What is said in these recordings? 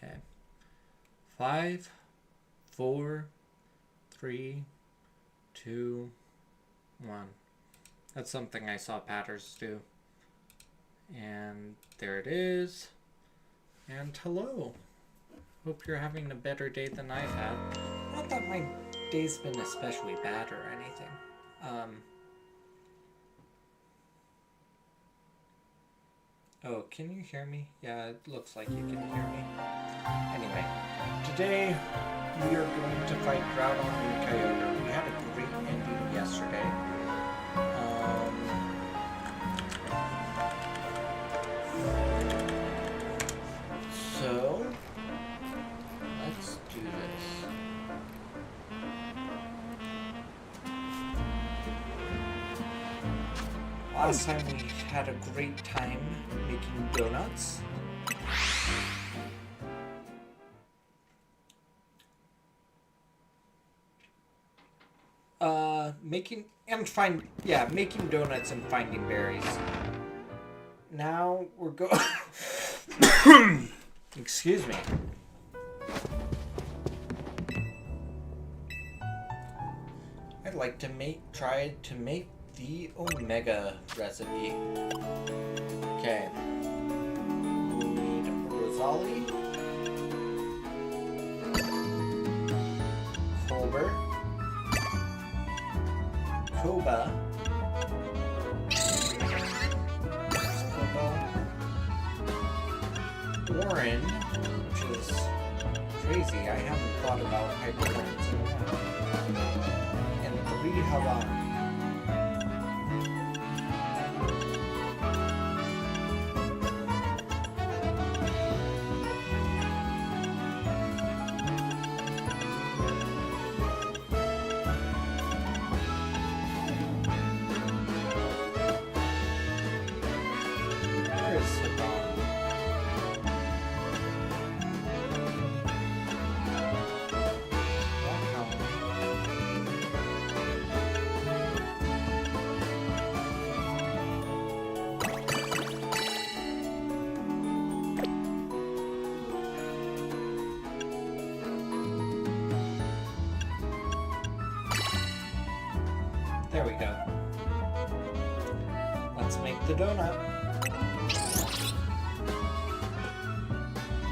Okay. 5, 4, 3, 2, 1. That's something I saw Patters do. And there it is. And hello. Hope you're having a better day than I've had. Not that my day's been especially bad or anything. Oh, can you hear me? Yeah, it looks like you can hear me. Anyway, today we are going to fight Groudon and Kyogre. We had a great ending yesterday. So, let's do this. Last time we had a great time making donuts. Making donuts and finding berries. Now we're going. Excuse me. I'd like to try to make the Omega recipe. Okay. We need Rosali, Colbert, Koba, Orin, which is crazy. I haven't thought about hyperlines in a while. And 3 Havan. There we go. Let's make the donut.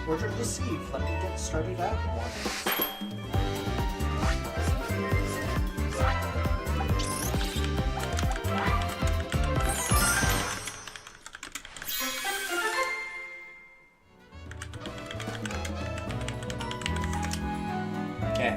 Order received. Let me get started at once. Okay.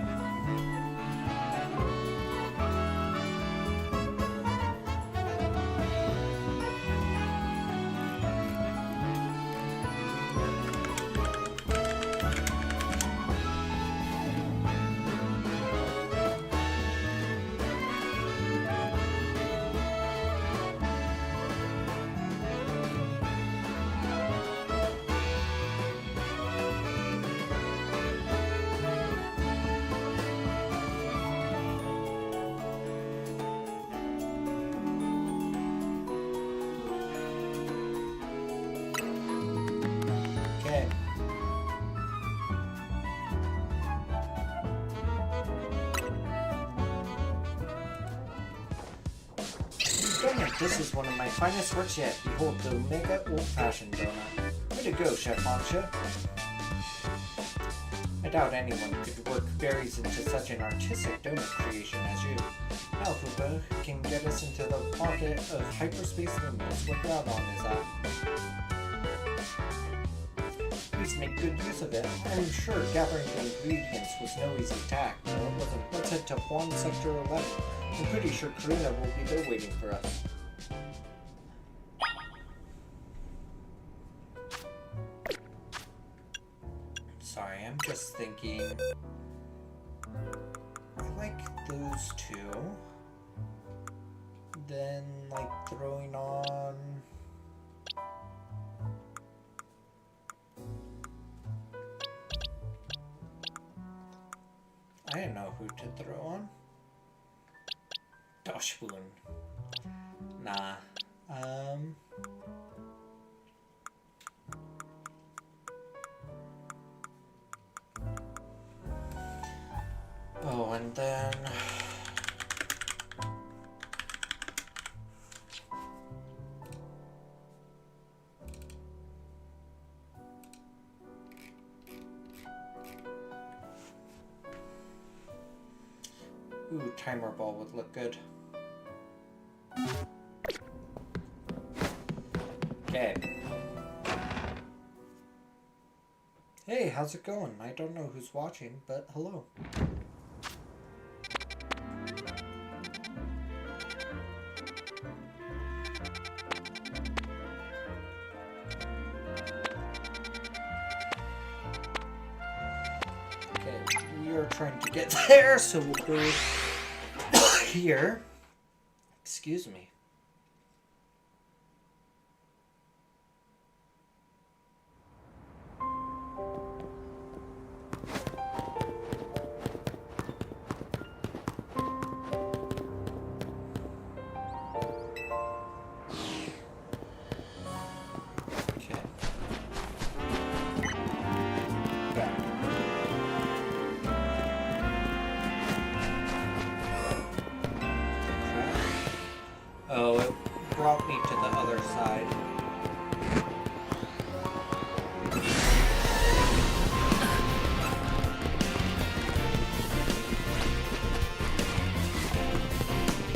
This is one of my finest works yet. Behold, the Omega Old-Fashioned Donut. Way to go, Chef Mancha. I doubt anyone could work berries into such an artistic donut creation as you. Now, Fupa can get us into the pocket of hyperspace limos where Groudon is at. Please make good use of it. I'm sure gathering the ingredients was no easy task. No, it wasn't. Let's head to Juan Sector 11. I'm pretty sure Karina will be there waiting for us. Sorry, I'm just thinking. I like those two. Then, like, throwing on. I didn't know who to throw on. Doshboon. Nah. And then... ooh, timer ball would look good. Okay. Hey, how's it going? I don't know who's watching, but hello. Okay, we are trying to get there, so we'll go here. Excuse me. Oh, it brought me to the other side.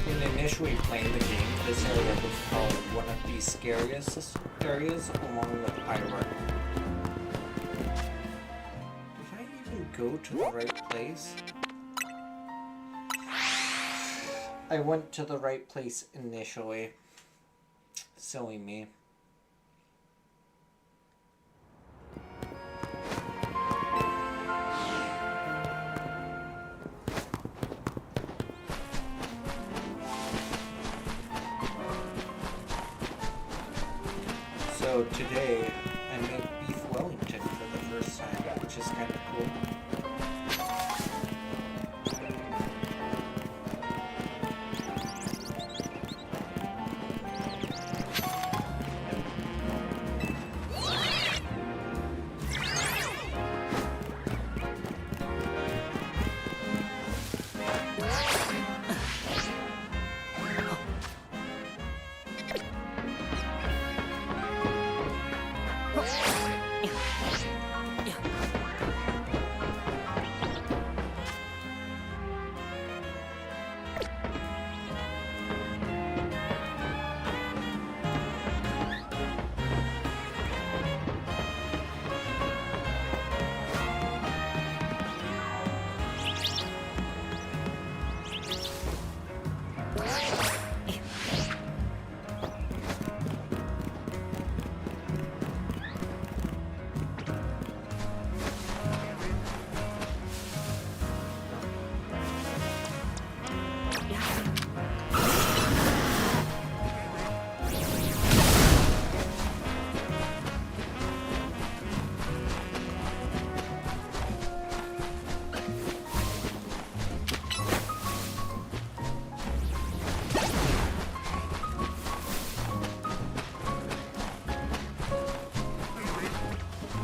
When initially playing the game, this area was probably one of the scariest areas, along with Pyro. Did I even go to the right place? I went to the right place initially. Silly me. So today I made beef Wellington for the first time, which is kind of cool.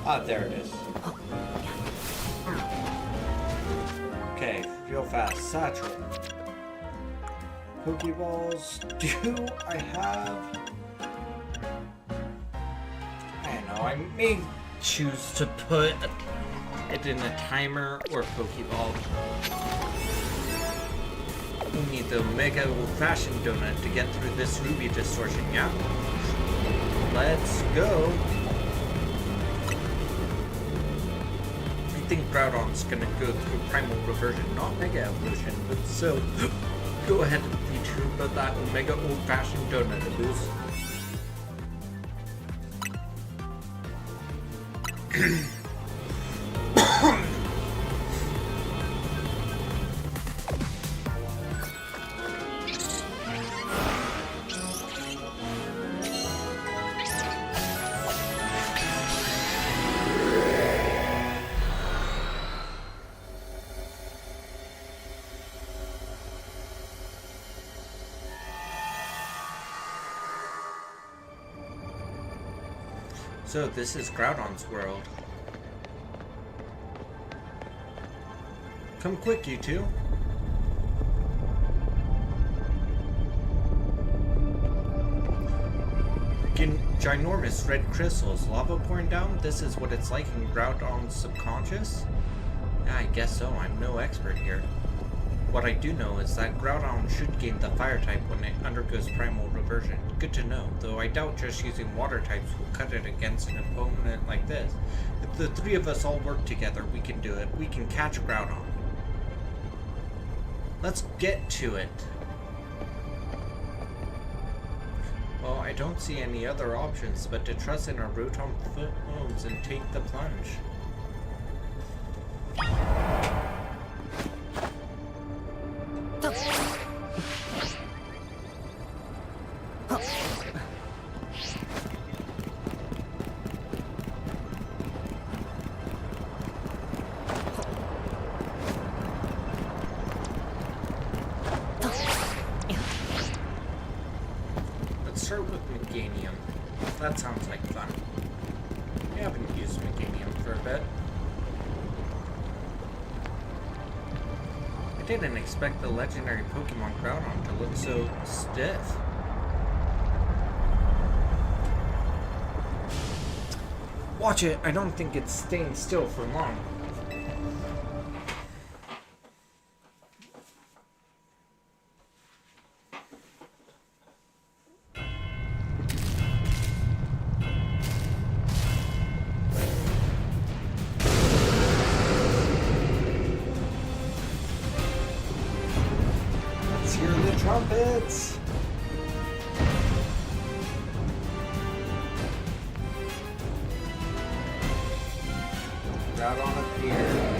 Ah, there it is. Okay, real fast. Satchel. Pokeballs. Do I have... I don't know. I may choose to put it in a timer or Pokeball. We need the Omega Old-Fashioned Donut to get through this Ruby distortion, yeah? Let's go. I think Groudon's gonna go through Primal Reversion, not Mega Evolution, but so go ahead and feature about that Omega Old-Fashioned Donut, Boost. So this is Groudon's world. Come quick, you two. ginormous red crystals. Lava pouring down? This is what it's like in Groudon's subconscious? Yeah, I guess so. I'm no expert here. What I do know is that Groudon should gain the fire type when it undergoes primal reversion. Good to know, though I doubt just using water types will cut it against an opponent like this. If the three of us all work together, we can do it. We can catch Groudon. Let's get to it. Well, I don't see any other options but to trust in our Rotom footholds and take the plunge. Start with Meganium. That sounds like fun. I haven't used Meganium for a bit. I didn't expect the legendary Pokemon Groudon to look so stiff. Watch it! I don't think it's staying still for long. Trumpets! Groudon up here.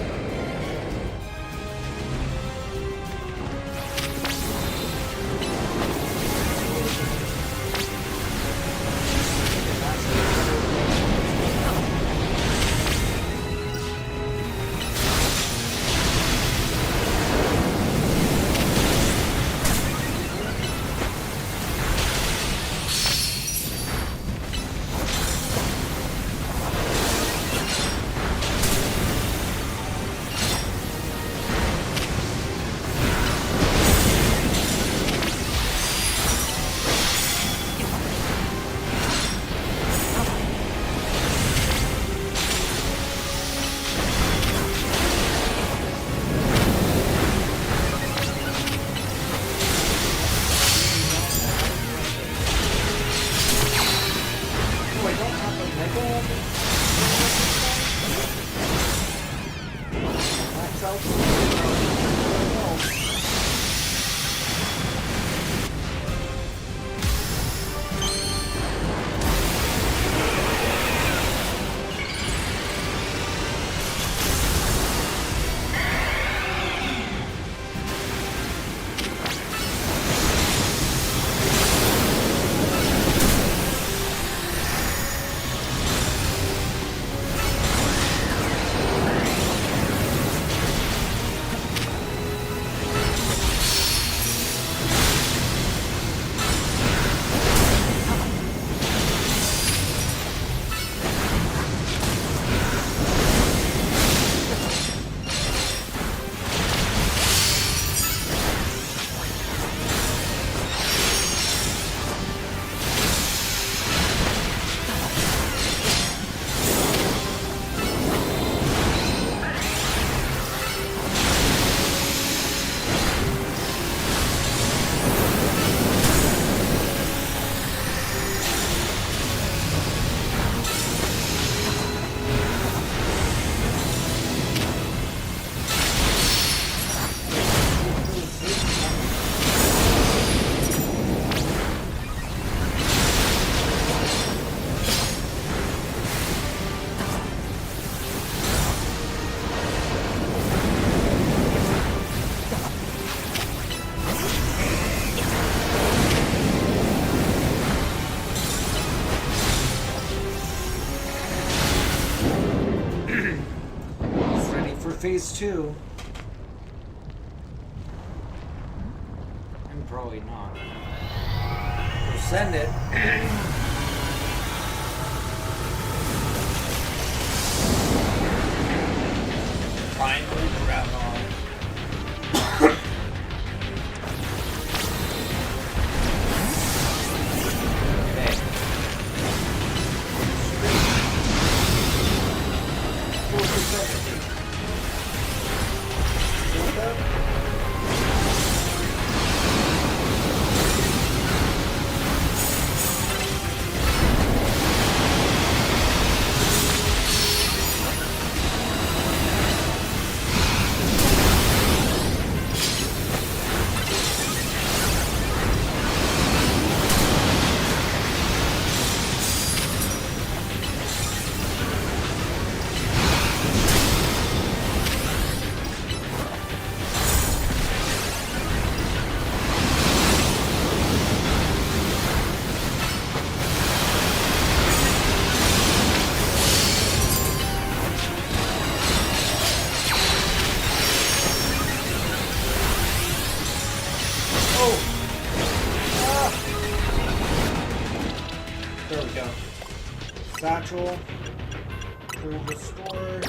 Phase 2. And probably not. We'll send it. Finally, Groudon. Okay. Satchel. Crew restored.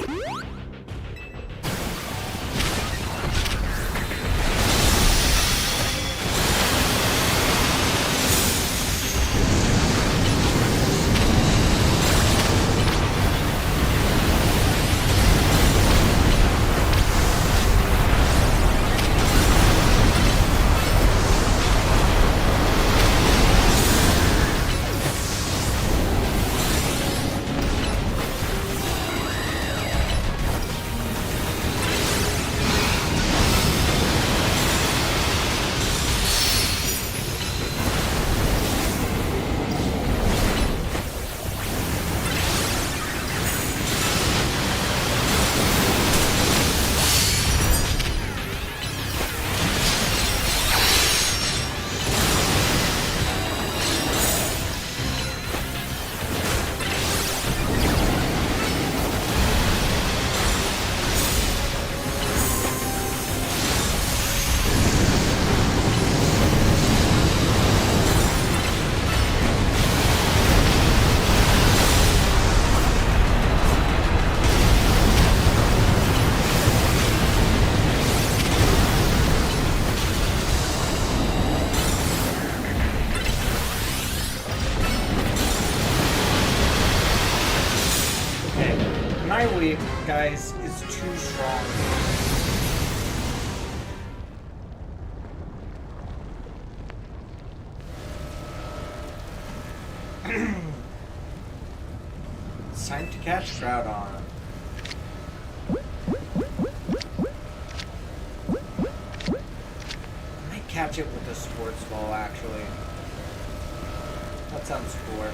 Guys, is too strong. It's time to catch Groudon. I might catch it with a sports ball, actually. That sounds cool.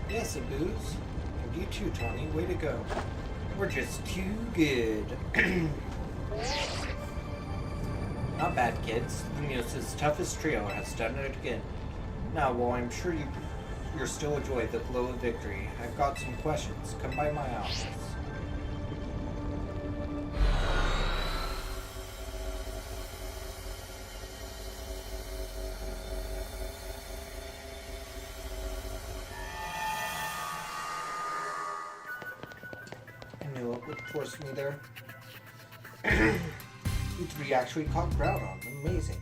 Yes, a booze. And you too, Tawny. Way to go. We're just too good. Not bad, kids. Lumiosa's toughest trio has done it again. Now, while I'm sure you're still enjoying the glow of victory, I've got some questions. Come by my office. Forced me there. You three actually caught Groudon. Amazing.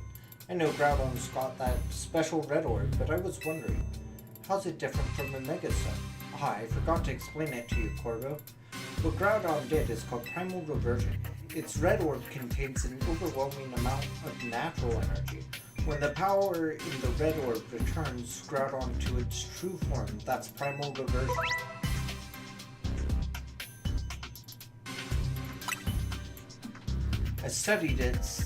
I know Groudon's got that special red orb, but I was wondering, how's it different from a Mega Stone? Ah, I forgot to explain it to you, Corvo. What Groudon did is called Primal Reversion. Its red orb contains an overwhelming amount of natural energy. When the power in the red orb returns Groudon to its true form, that's Primal Reversion. I studied it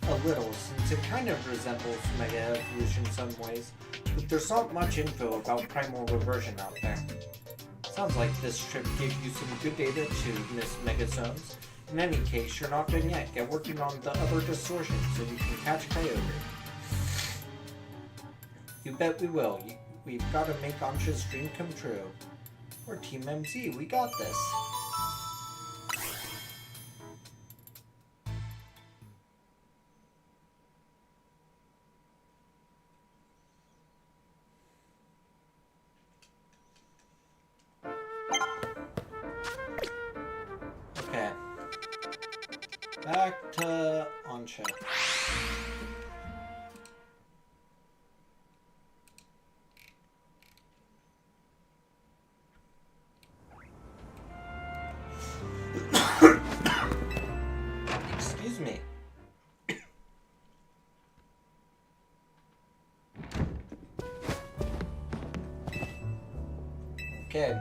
a little since it kind of resembles Mega Evolution in some ways, but there's not much info about Primal Reversion out there. Sounds like this trip gave you some good data to miss Mega Zones. In any case, you're not done yet. Get working on the other distortions so you can catch Kyogre. You bet we will. We've got to make Ansha's dream come true. We're Team MZ. We got this. Okay. Back to Ansha. Excuse me. Okay.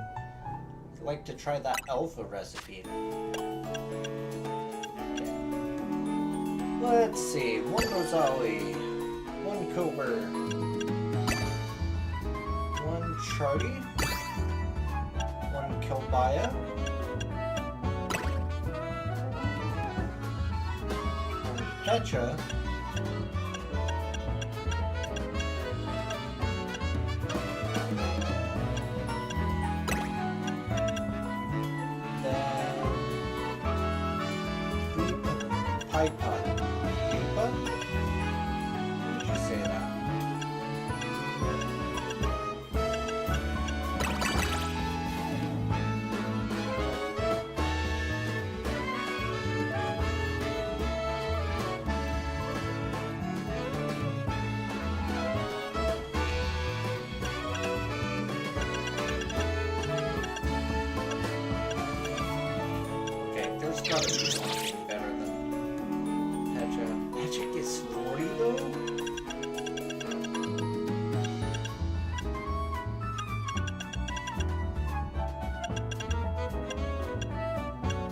I'd like to try that alpha recipe. Okay. Let's see. One Rosali. One Kyogre. One Charlie. One Kilbaya. One Pecha. Pipa. Pipa? How did you say that? Okay, there's gotta be something better than Pecha gets 40 though?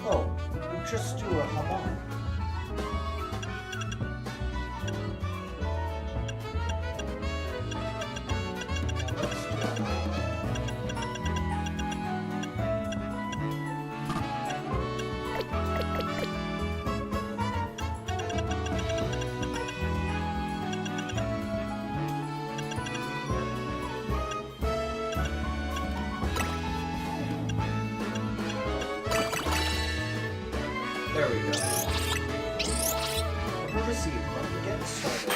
Oh, we'll just do a Haban. Let's do a Haban. There we go. Order received. Let me get started.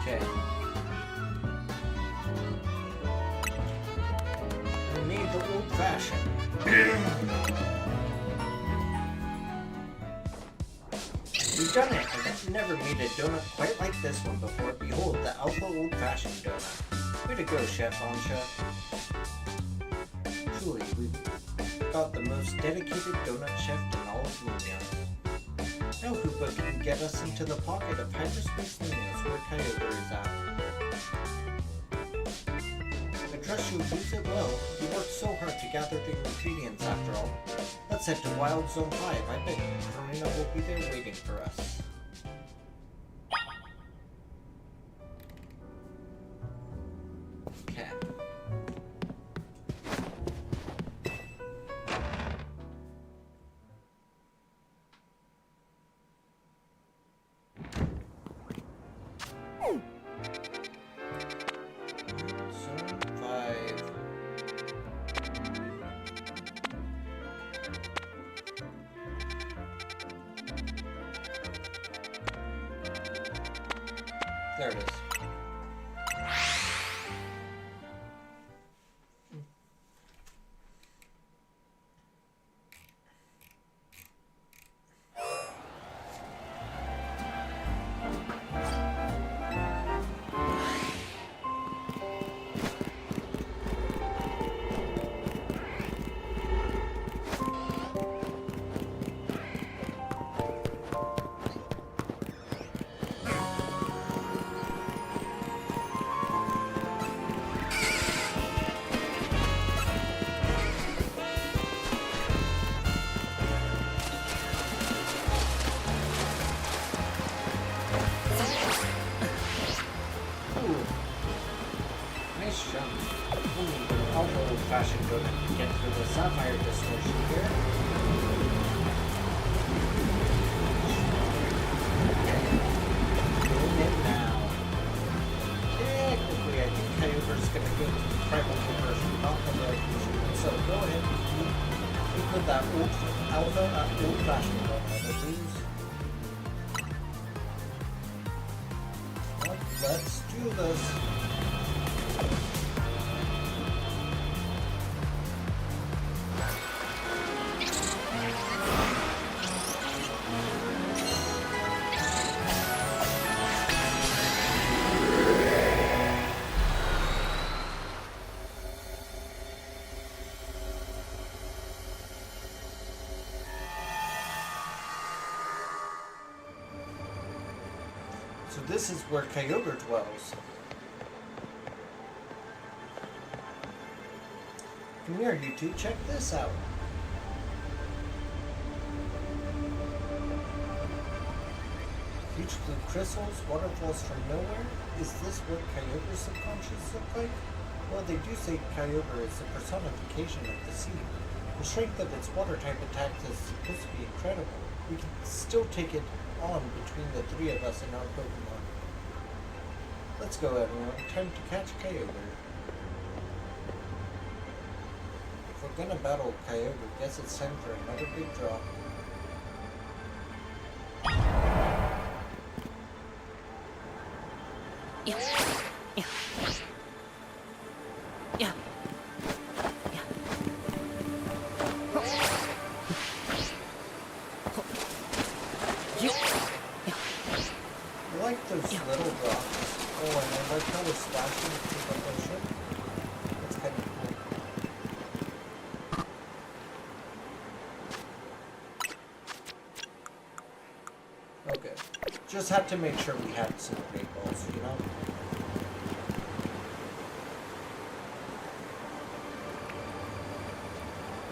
Okay. We need the old fashioned. We've done it. I've never made a donut quite like this one before. Behold, the alpha old fashioned donut. Way to go, Chef Ansha. Truly, we've got the most dedicated donut chef in all of Lumia. Now Hoopa can get us into the pocket of hyperspace Lumias where Kyogre is at. I trust you'll use it well. You worked so hard to gather the ingredients after all. Let's head to Wild Zone 5. I bet Karina will be there waiting for us. Okay. Zone 5. There it is. fashion, go ahead and get through the Sapphire Distortion here. Going in now. Technically, I think Kyogre's going to get Primal Conversion, not the Evolution. So go ahead and put that old-fashioned one on the blues. Let's do this. So this is where Kyogre dwells. Come here, you two, check this out. Huge blue crystals, waterfalls from nowhere. Is this what Kyogre's subconscious look like? Well, they do say Kyogre is the personification of the sea. The strength of its water-type attack is supposed to be incredible. We can still take it on between the three of us and our Pokemon. Let's go, everyone. Time to catch Kyogre. If we're gonna battle Kyogre, guess it's time for another big draw. Yeah. Yeah. Yeah. I like those little drops. Oh, and I like how they're splashing to keep up their shit. That's kind of cool. Okay. Just have to make sure we have some great balls, you know?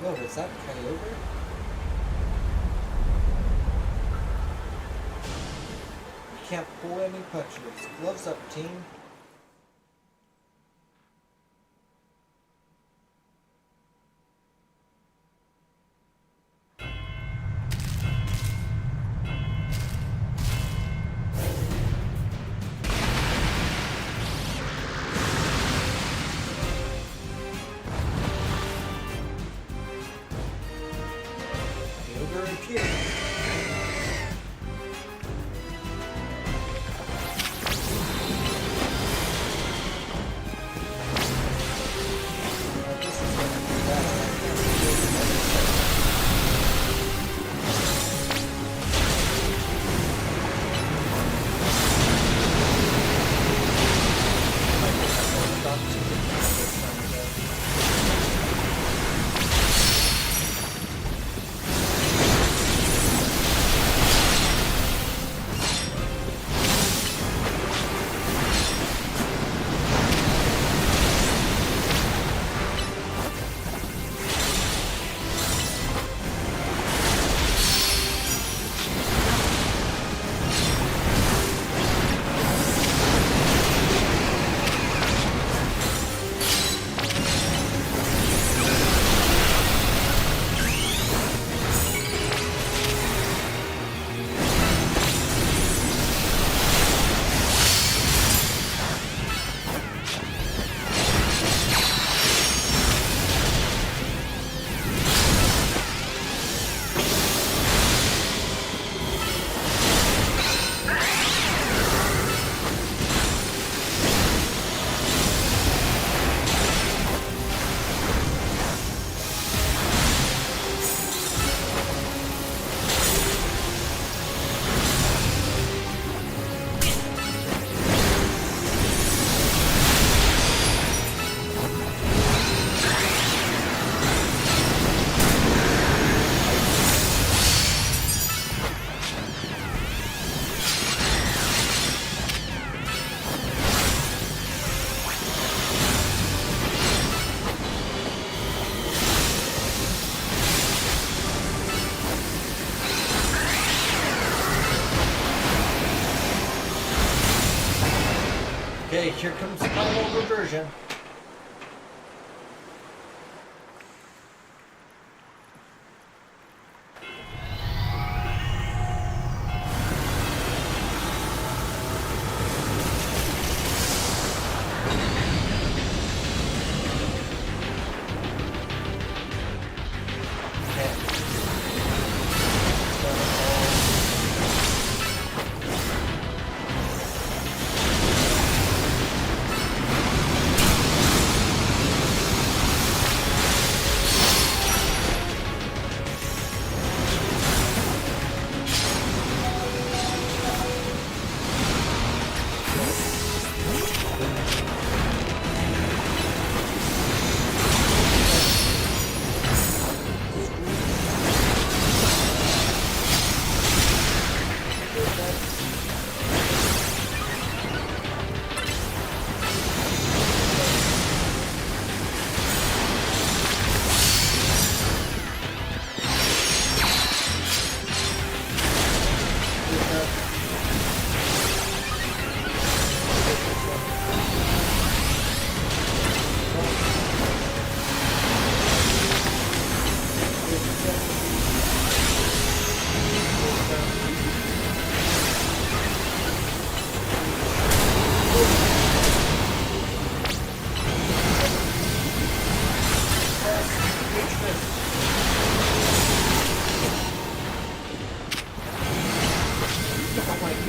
Whoa, is that Kyogre? Can't pull any punches. Gloves up, team. Kyogre appeared. Okay, here comes the final reversion.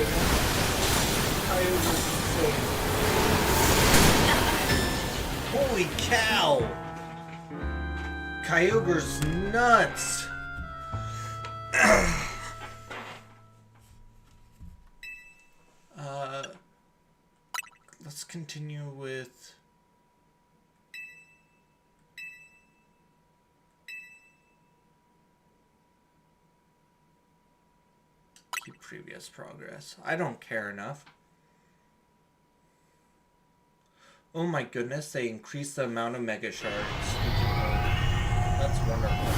goodness. Kyogre's insane. Holy cow! Kyogre's nuts! Let's continue with... Keep previous progress. I don't care enough. Oh my goodness, they increased the amount of Mega Shards. That's wonderful.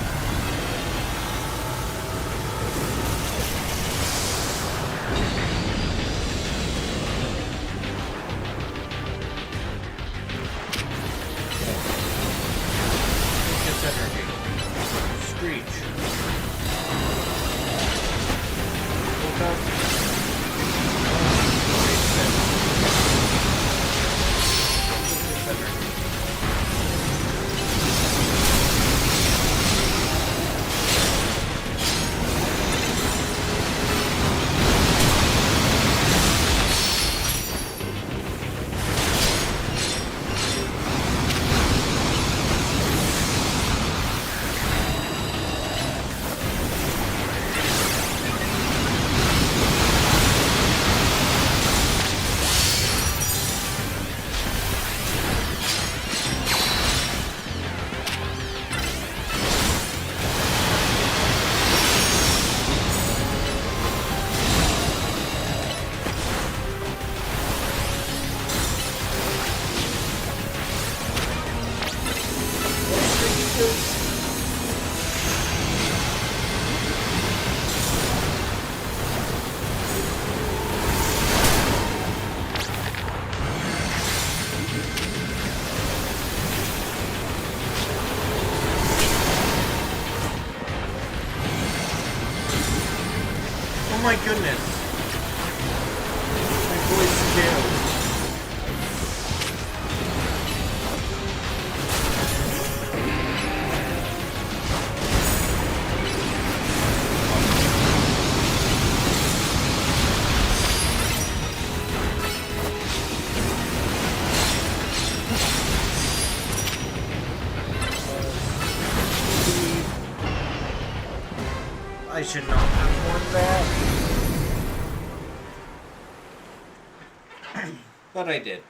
Energy. Screech. Woke up. Energy. Oh my goodness. My voice scaled. I should not have worn that. But I did.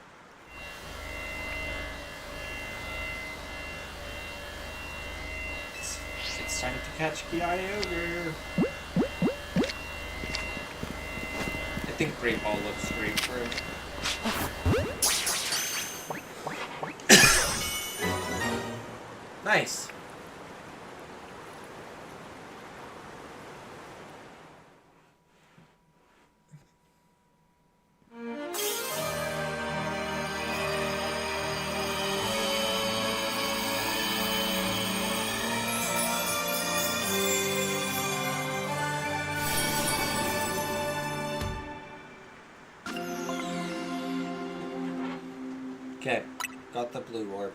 It's time to catch Kyogre. I think Great Ball looks great for him. Nice. Okay, got the blue orb.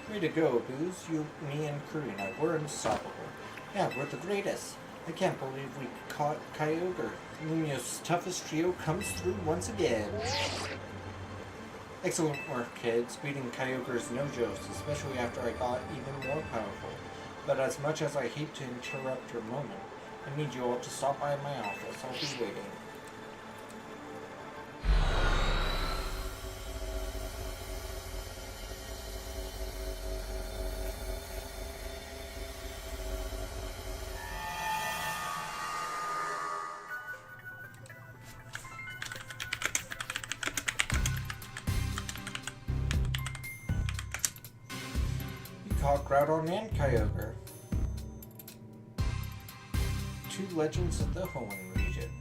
Way to go, Booze. You, me, and Karina. We're unstoppable. Yeah, we're the greatest. I can't believe we caught Kyogre. Lumio's toughest trio comes through once again. Excellent work, kids. Beating Kyogre's no jokes, especially after I got even more powerful. But as much as I hate to interrupt your moment, I need you all to stop by my office. I'll be waiting. You caught Groudon and Kyogre. Two legends of the Hoenn region.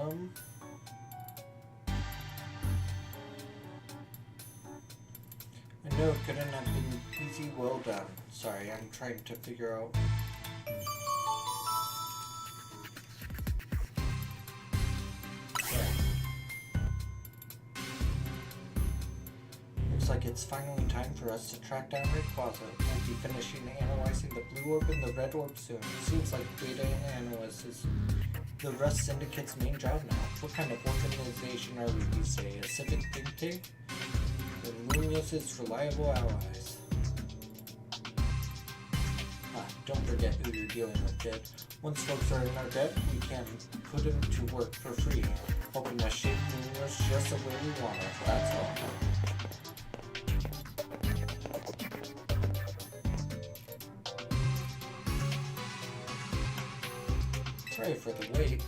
I know it couldn't have been easy. Well done. Sorry, I'm trying to figure out. Looks like it's finally time for us to track down Rayquaza. We'll be finishing analyzing the blue orb and the red orb soon. It seems like data analyst is the Rust Syndicate's main job now. What kind of organization are we these days? A civic think tank? The Lumios's reliable allies. Don't forget who you're dealing with, kid. Once folks are in our debt, we can put them to work for free, helping us shape Lumios just the way we want it. That's all. Sorry for the wait.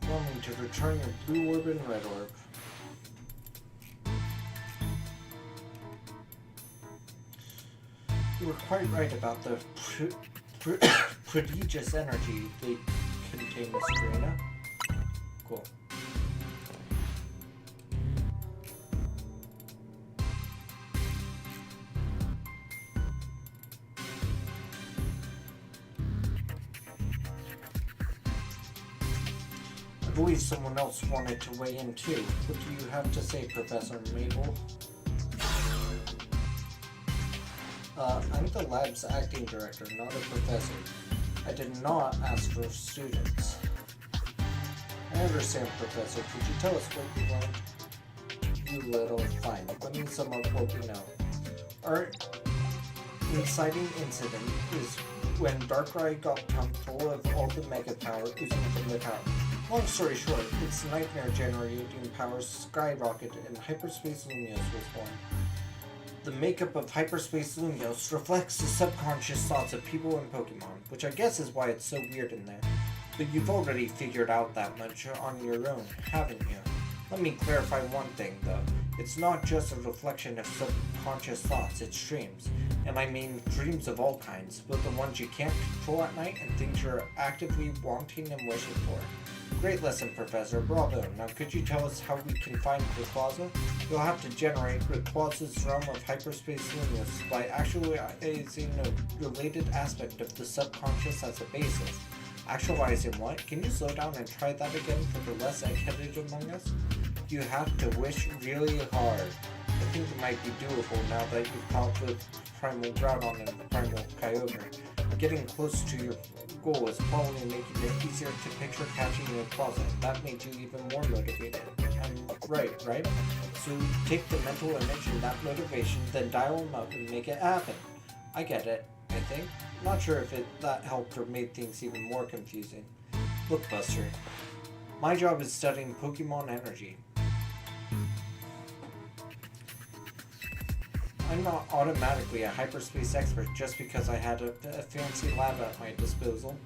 Warning to return your blue orb and red orb. You were quite right about the prodigious energy they contain, Miss Karina. Cool. I believe someone else wanted to weigh in too. What do you have to say, Professor Mabel? I'm the lab's acting director, not a professor. I did not ask for students. I understand, Professor. Could you tell us what you learned? You little fine. Let me sum up what we know. Our inciting incident is when Darkrai got pumped full of all the mega power oozing from the tower. Long story short, its nightmare generating power skyrocketed and Hyperspace Lumios was born. The makeup of Hyperspace Lumios reflects the subconscious thoughts of people and Pokemon, which I guess is why it's so weird in there. But you've already figured out that much on your own, haven't you? Let me clarify one thing, though. It's not just a reflection of subconscious thoughts, it's dreams. And I mean dreams of all kinds, both the ones you can't control at night and things you're actively wanting and wishing for. Great lesson, Professor. Bravo. Now could you tell us how we can find Rayquaza? You'll have to generate Rayquaza's realm of Hyperspace Lumios by actualizing a related aspect of the subconscious as a basis. Actualizing what? Can you slow down and try that again for the less egg-headed among us? You have to wish really hard. I think it might be doable now that you've caught up with Primal Groudon and Primal Kyogre. Getting close to your goal is probably making it easier to picture catching Rayquaza, and that made you even more motivated. I'm right? So take the mental image and that motivation, then dial them up and make it happen. I get it, I think. Not sure if that helped or made things even more confusing. Look, Buster. My job is studying Pokemon energy. I'm not automatically a hyperspace expert just because I had a fancy lab at my disposal.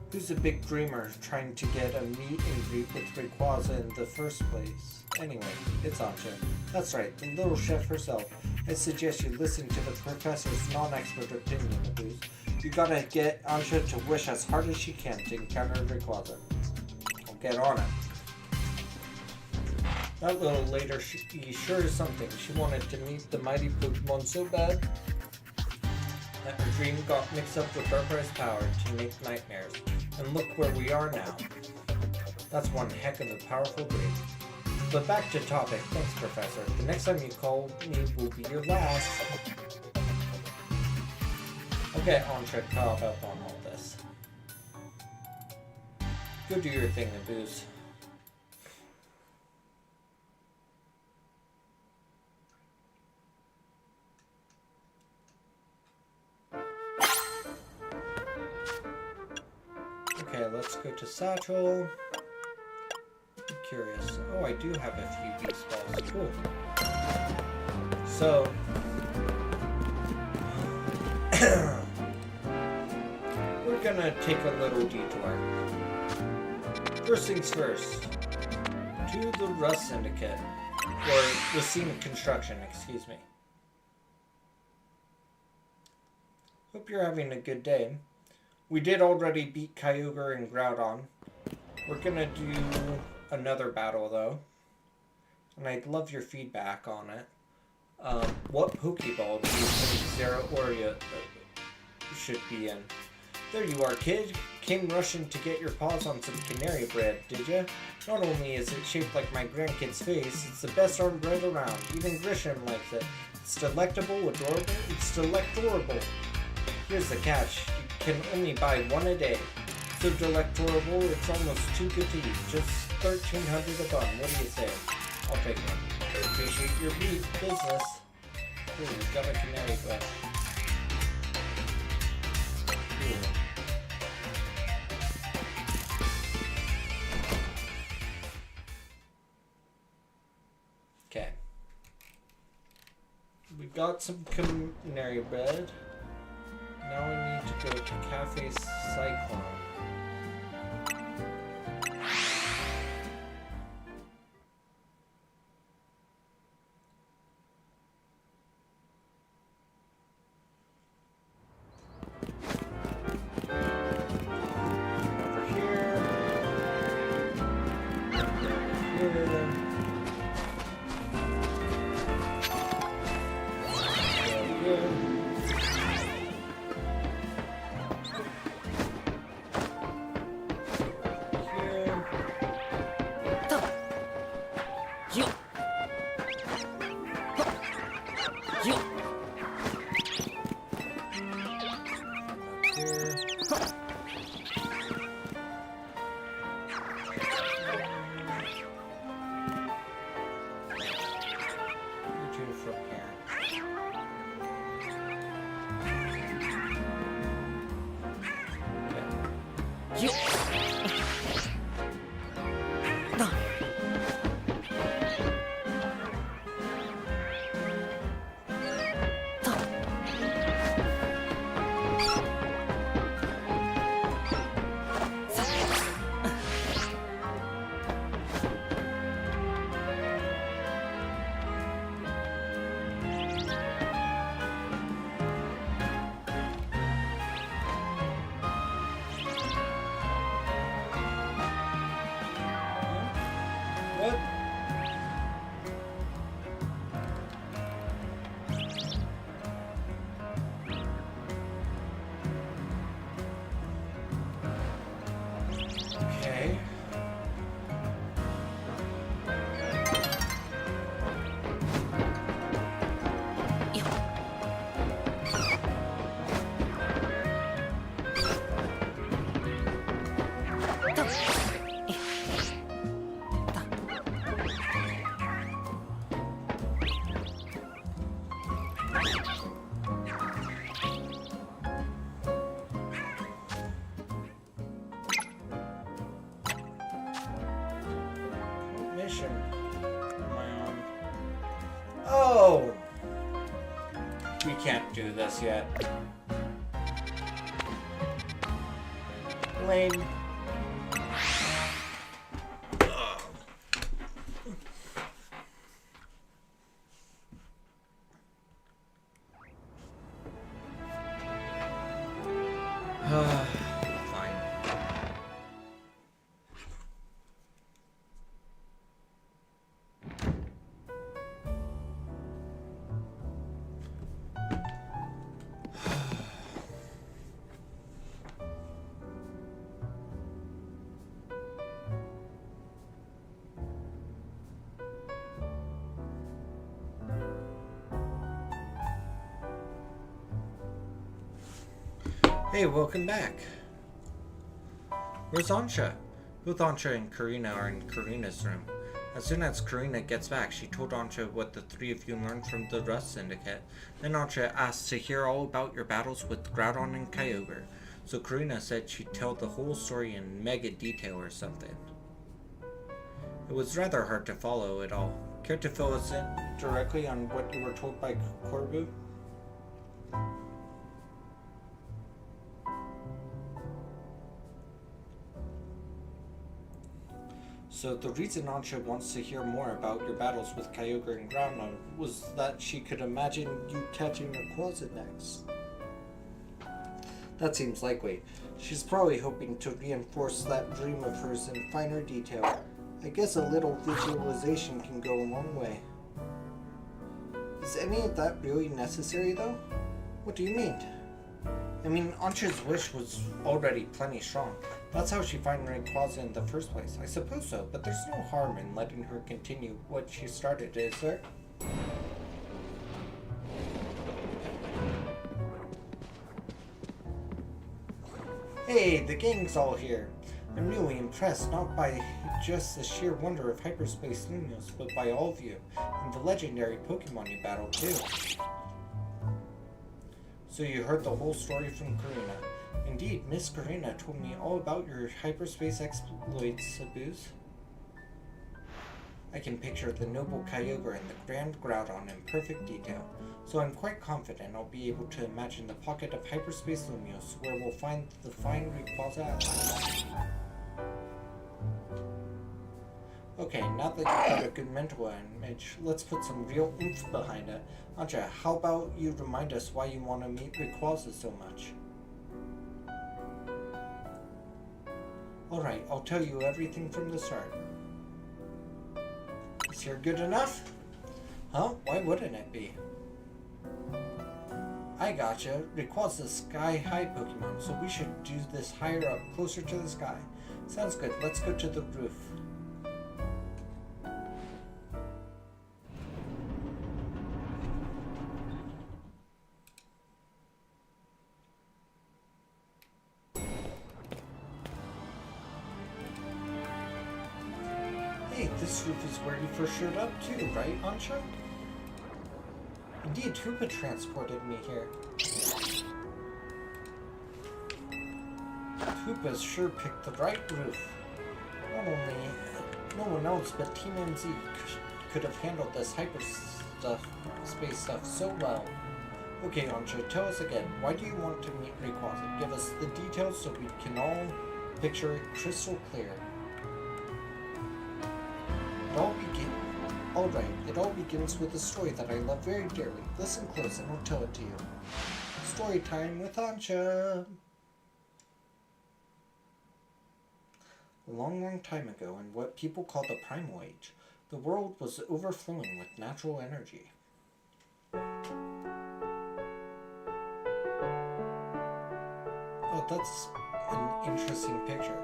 Who's a big dreamer trying to get a meet and greet with Rayquaza in the first place? Anyway, it's Anja. That's right, the little chef herself. I suggest you listen to the professor's non-expert opinion of these. You gotta get Anja to wish as hard as she can to encounter Rayquaza. I'll get on it. That little later, she sure is something. She wanted to meet the mighty Pokemon so bad that her dream got mixed up with Darkrai's power to make nightmares. And look where we are now. That's one heck of a powerful dream. But back to topic. Thanks, Professor. The next time you call me will be your last. I'll get Anja caught up on all this. Go do your thing, Abuse. Okay, let's go to Satchel. I'm curious. Oh, I do have a few beast balls. Cool. So, we're gonna take a little detour. First things first. To the Rust Syndicate. Or Racine Construction, excuse me. Hope you're having a good day. We did already beat Kyogre and Groudon. We're gonna do another battle though. And I'd love your feedback on it. What Pokeball do you think Zeraora should be in? There you are, kid. Came rushing to get your paws on some canary bread, did ya? Not only is it shaped like my grandkid's face, it's the best arm bread around. Even Grisham likes it. It's delectable, adorable, it's delectorable. Here's the catch. You can only buy one a day. So delectorable, it's almost too good to eat. Just $1,300 a bun. What do you say? I'll take one. Appreciate your business. Ooh, we've got a canary bread. Ooh. Okay. We've got some canary bread. Now we need to go to Cafe Cyclone. Oh! We can't do this yet. Lame. Hey, welcome back. Where's Ansha? Both Ansha and Karina are in Karina's room. As soon as Karina gets back, she told Ansha what the three of you learned from the Rust Syndicate. Then Ansha asked to hear all about your battles with Groudon and Kyogre. So Karina said she'd tell the whole story in mega detail or something. It was rather hard to follow it all. Care to fill us in directly on what you were told by Corbu? So the reason Ansha wants to hear more about your battles with Kyogre and Groudon was that she could imagine you catching a Quasinix. That seems likely. She's probably hoping to reinforce that dream of hers in finer detail. I guess a little visualization can go a long way. Is any of that really necessary, though? What do you mean? I mean, Ancha's wish was already plenty strong. That's how she found Rayquaza in the first place. I suppose so, but there's no harm in letting her continue what she started, is there? Hey, the gang's all here. I'm really impressed, not by just the sheer wonder of Hyperspace Lumios, but by all of you, and the legendary Pokemon you battled too. So you heard the whole story from Karina. Indeed, Miss Karina told me all about your hyperspace exploits, Sabuz. I can picture the noble Kyogre and the grand Groudon in perfect detail, so I'm quite confident I'll be able to imagine the pocket of Hyperspace Lumios where we'll find the fine Rayquaza at. Okay, now that you've got a good mental image, let's put some real oomph behind it. Ancha, how about you remind us why you want to meet Rayquaza so much? Alright, I'll tell you everything from the start. Is here good enough? Huh? Why wouldn't it be? I gotcha. Rayquaza's sky-high Pokemon, so we should do this higher up, closer to the sky. Sounds good. Let's go to the roof. Hey, this roof is where you first showed up too, right, Ancha? Indeed, Hoopa transported me here. Hoopa's sure picked the right roof. Not only no one else but Team MZ could have handled this space stuff so well. Okay, Ancha, tell us again, why do you want to meet Rayquaza? Give us the details so we can all picture it crystal clear. It all begins with a story that I love very dearly. Listen close and I'll tell it to you. Story time with Ancha. A long time ago, in what people call the Primal Age, the world was overflowing with natural energy. Oh, that's an interesting picture.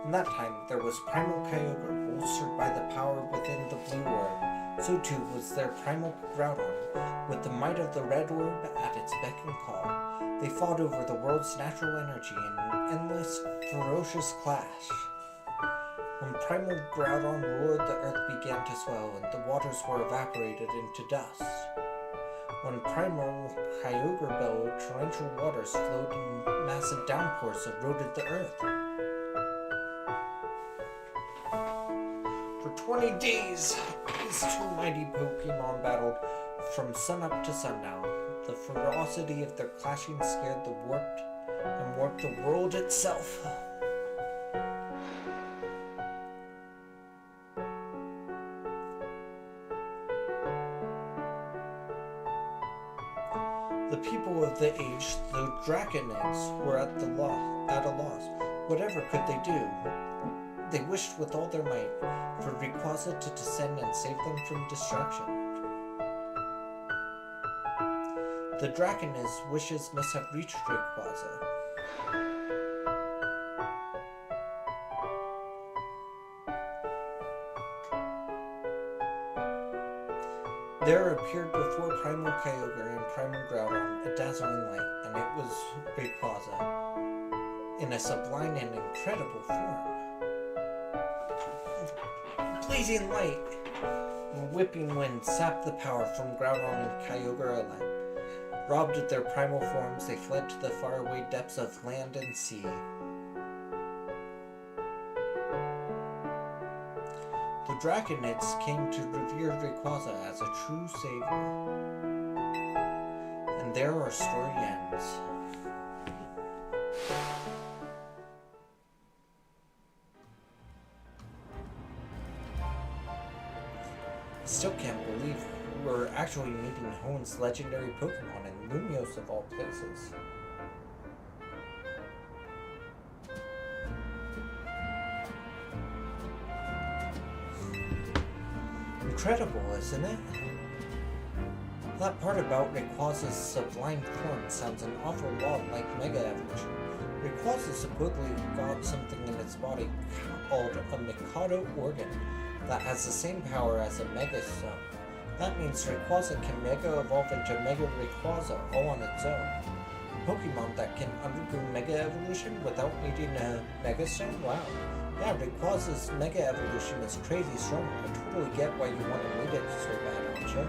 In that time, there was Primal Kyogre, bolstered by the power within the Blue Orb. So too was their Primal Groudon, with the might of the Red Orb at its beck and call. They fought over the world's natural energy in an endless, ferocious clash. When Primal Groudon roared, the earth began to swell, and the waters were evaporated into dust. When Primal Kyogre bellowed, torrential waters flowed and massive downpours eroded the earth. For 20 days, these two mighty Pokemon battled from sunup to sundown. The ferocity of their clashing scared the warped the world itself. The people of the age, the Draconids, were at a loss. Whatever could they do? They wished with all their might for Rayquaza to descend and save them from destruction. The Draconids' wishes must have reached Rayquaza. There appeared before Primal Kyogre and Primal Groudon a dazzling light, and it was Rayquaza in a sublime and incredible form. Blazing light and whipping wind sapped the power from Groudon and Kyogre alike. Robbed of their primal forms, they fled to the faraway depths of land and sea. The Draconids came to revere Rayquaza as a true savior. And there our story ends. I still can't believe we're actually meeting Hoen's legendary Pokemon in Lumios of all places. incredible, isn't it? That part about Rayquaza's sublime form sounds an awful lot like Mega Evolution. Rayquaza supposedly got something in its body called a Mikado organ that has the same power as a Mega Stone. That means Rayquaza can Mega Evolve into Mega Rayquaza all on its own. Pokemon that can undergo Mega Evolution without needing a Mega Stone? Wow. Yeah, Rayquaza's Mega Evolution is crazy strong. I totally get why you want to meet it so bad, Ancha.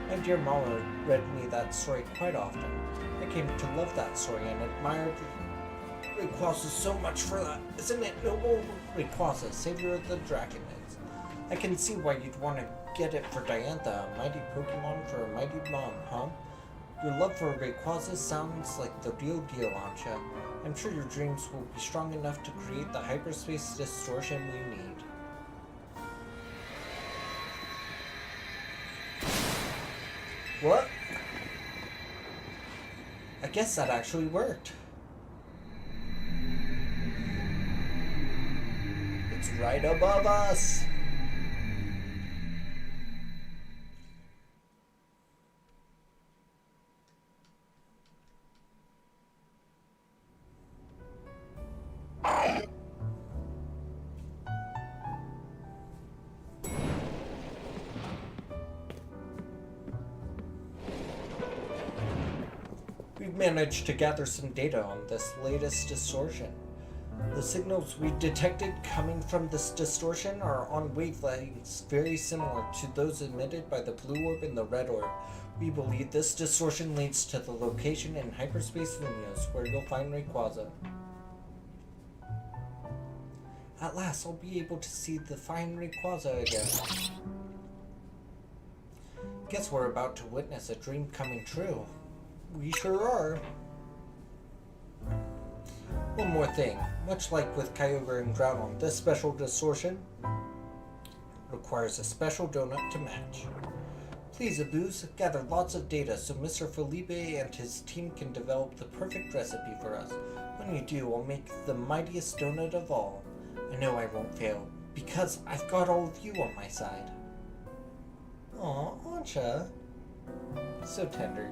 My dear mama read me that story quite often. I came to love that story and admired Rayquaza so much for that. Isn't it noble? Rayquaza, savior of the Dragonets. I can see why you'd want to get it for Diantha, a mighty Pokemon for a mighty mom, huh? Your love for Rayquaza sounds like the real deal, Ancha. I'm sure your dreams will be strong enough to create the hyperspace distortion we need. What? I guess that actually worked. It's right above us. We've managed to gather some data on this latest distortion. The signals we detected coming from this distortion are on wavelengths very similar to those emitted by the blue orb and the red orb. We believe this distortion leads to the location in hyperspace Lumios where you'll find Rayquaza. At last, I'll be able to see the fine Rayquaza again. Guess we're about to witness a dream coming true. We sure are. One more thing. Much like with Kyogre and Groudon, this special distortion requires a special donut to match. Please, Abuse, gather lots of data so Mr. Felipe and his team can develop the perfect recipe for us. When you do, I'll make the mightiest donut of all. I know I won't fail, because I've got all of you on my side. Aw, Ancha. So tender.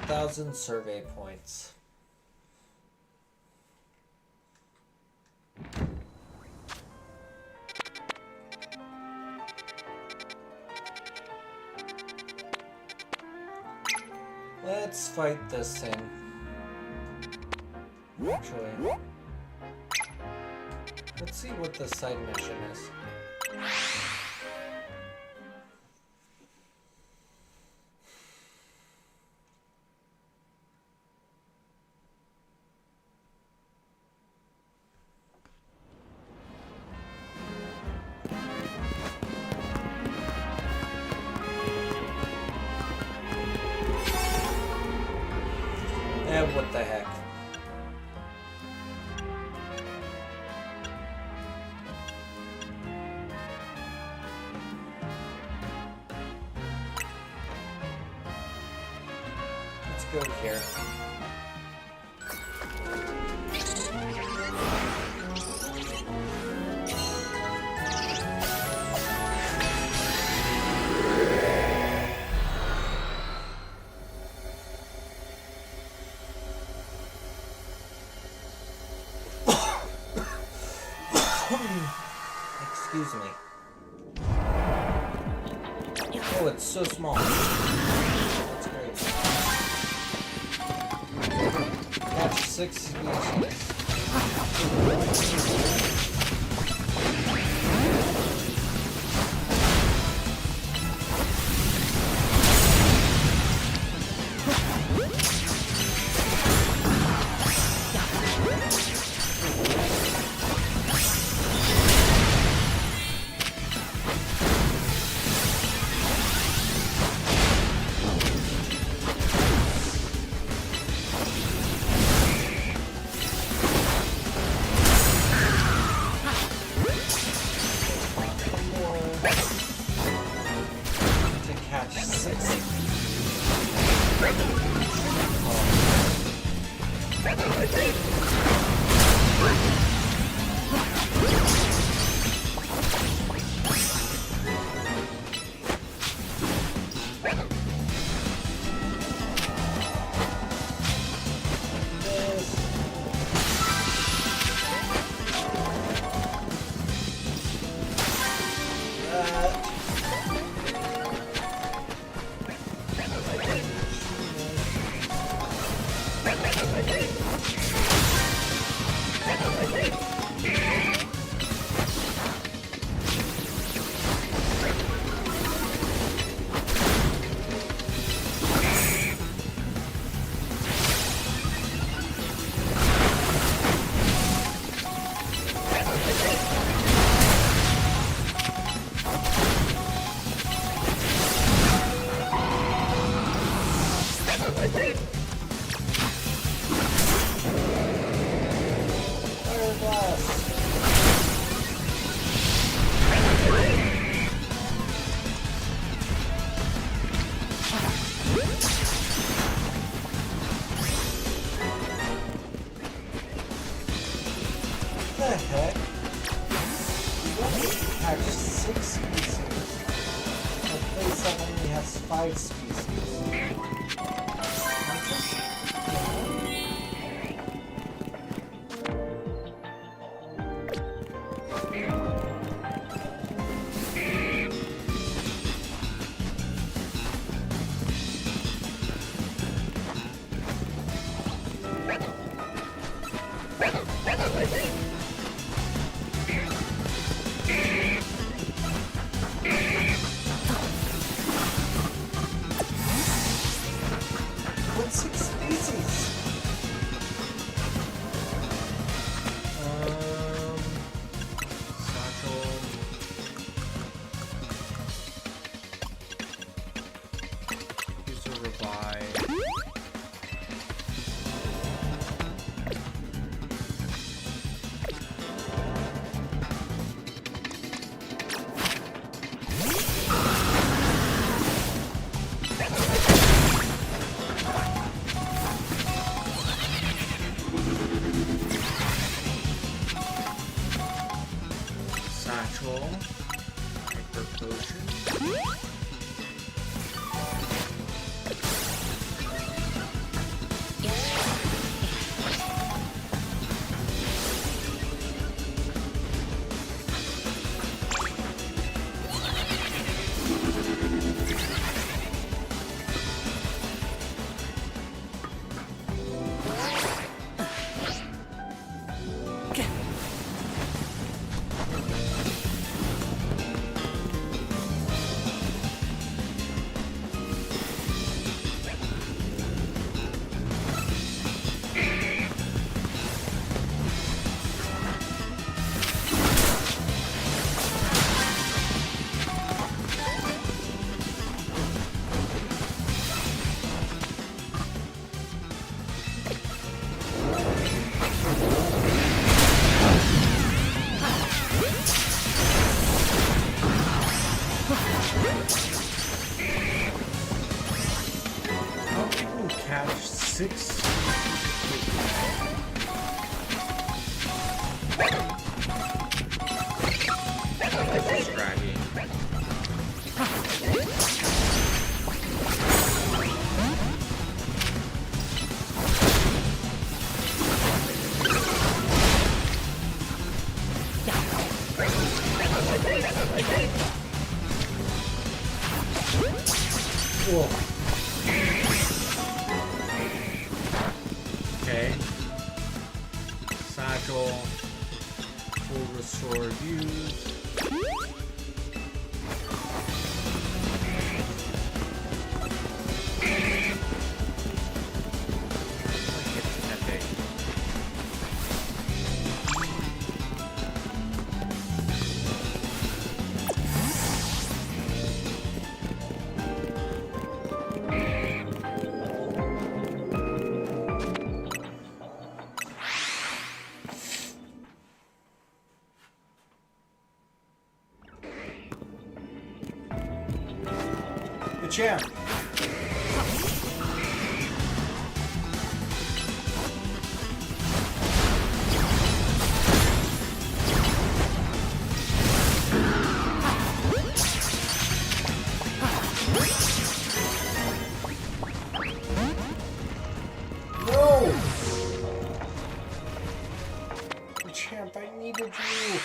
$100,000 survey points. Let's fight this thing. Actually, let's see what the side mission is. And what the heck? Let's go here. Excuse me. Oh, it's so small. That's great. Catch 6 species. catch 6 species. A place that only has 5 species. What 6 species? Satchel. Use a revive. Satchel. Hyper potion. How can you catch 6? Scraggy. Whoa. Okay. Satchel. Full restore use. The champ. No! The champ, I needed you.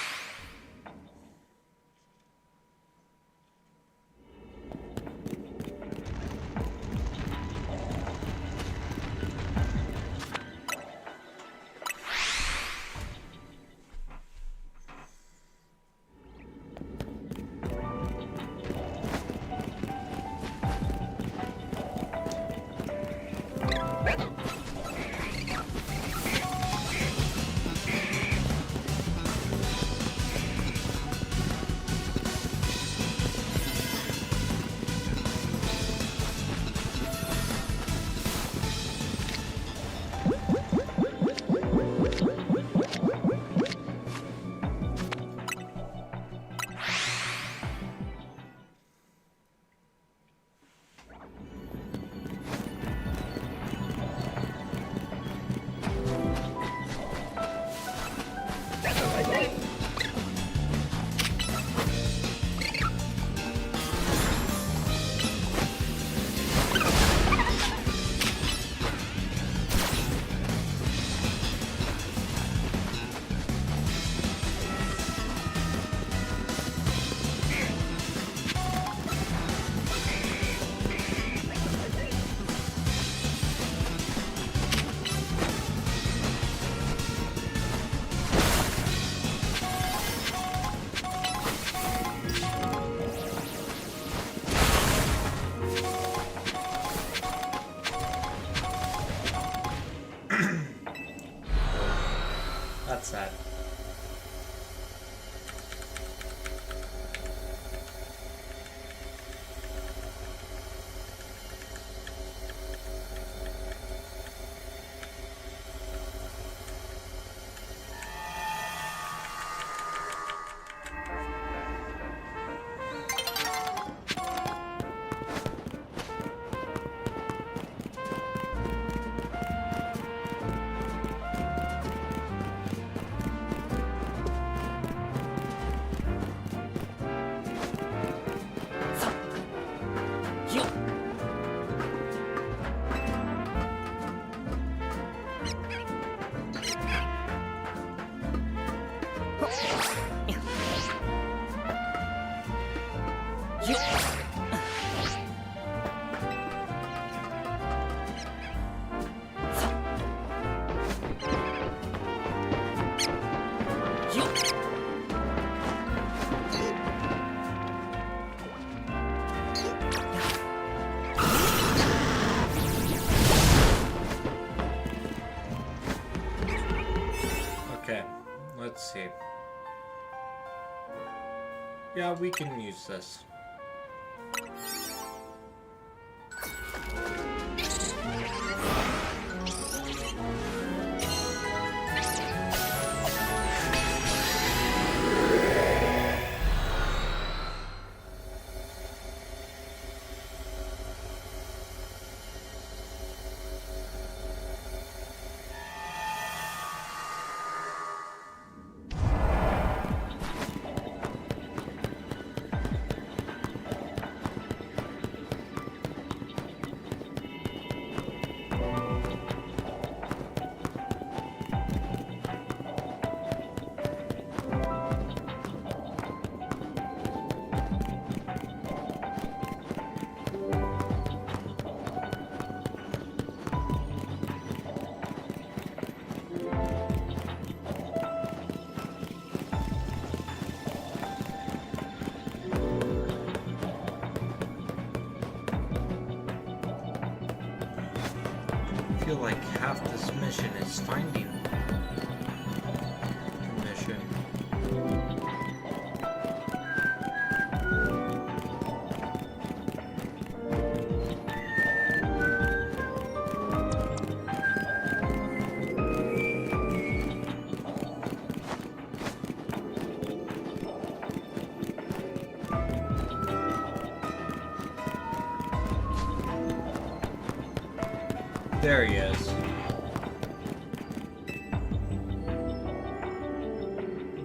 Okay, let's see. Yeah, we can use this. I feel like half this mission is finding the mission. There he is.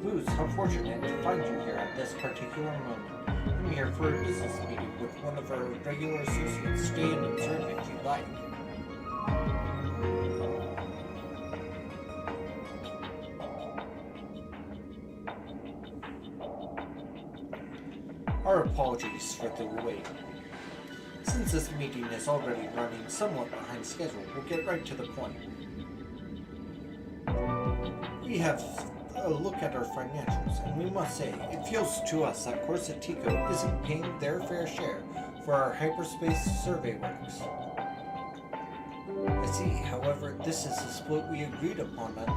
Booze, how fortunate to find you here at this particular moment. I'm here for a business meeting with one of our regular associates. Stay in and serve if you'd like. Our apologies for the wait. Since this meeting is already running somewhat behind schedule, we'll get right to the point. We have a look at our financials, and we must say, it feels to us that Corsetico isn't paying their fair share for our hyperspace survey works. I see, however, this is a split we agreed upon at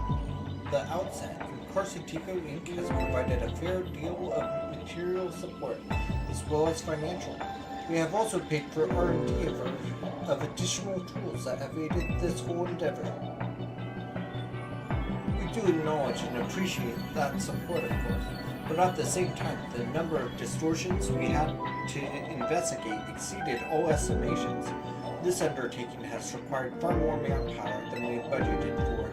the outset, and Corsetico Inc. has provided a fair deal of material support, as well as financial. We have also paid for R&D of additional tools that have aided this whole endeavor. We do acknowledge and appreciate that support, of course, but at the same time, the number of distortions we had to investigate exceeded all estimations. This undertaking has required far more manpower than we budgeted for.